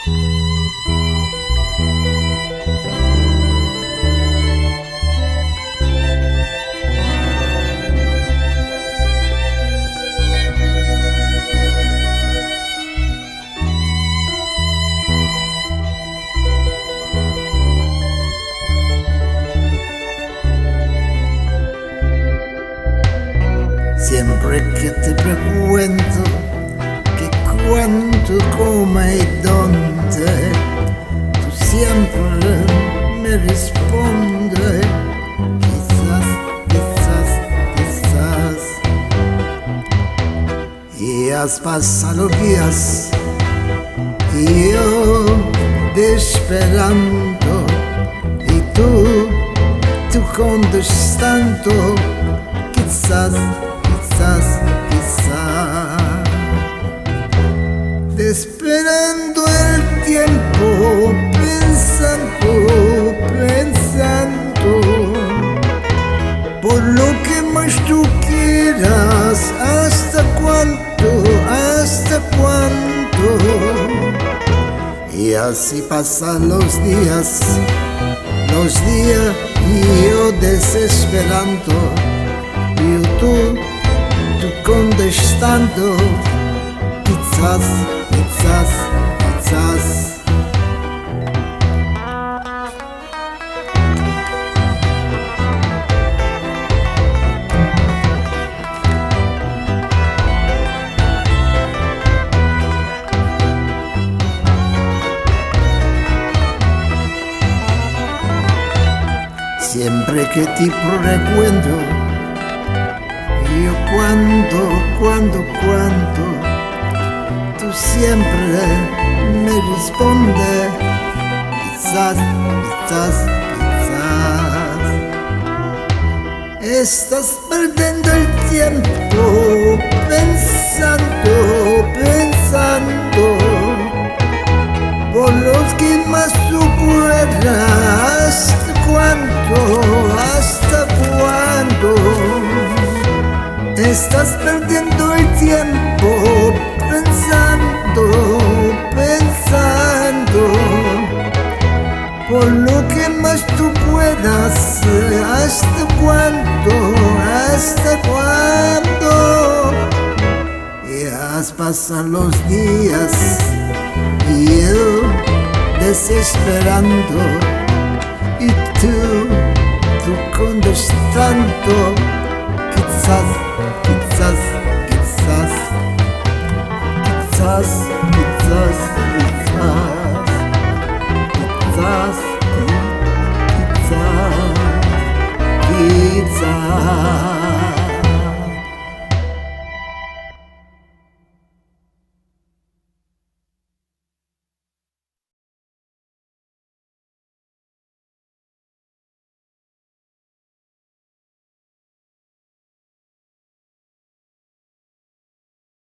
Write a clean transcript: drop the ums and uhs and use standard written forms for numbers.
Siempre que te pregunto que cuánto, cómo y dónde, tú siempre me respondes quizás, quizás, quizás. Y has pasado días y yo te esperando y tú contestando quizás, quizás, quizás, esperando el tiempo, pensando, pensando, por lo que más tú quieras, hasta cuánto, hasta cuánto. Y así pasan los días y yo desesperando, y tú contestando, quizás, quizás, quizás. Siempre que te recuerdo, yo cuando, tú siempre me respondes, quizás, quizás, quizás. Estás perdiendo el tiempo, pensando, pensando, por los que más tú puedas, hasta cuándo. Estás perdiendo el tiempo, pensando, pensando, por lo que más tú puedas, hasta cuándo, hasta cuándo. Ya has pasado los días y yo desesperando, y tú contestando, quizás, quizás, quizás, quizás, quizás, quizás, quizás, quizás, quizás.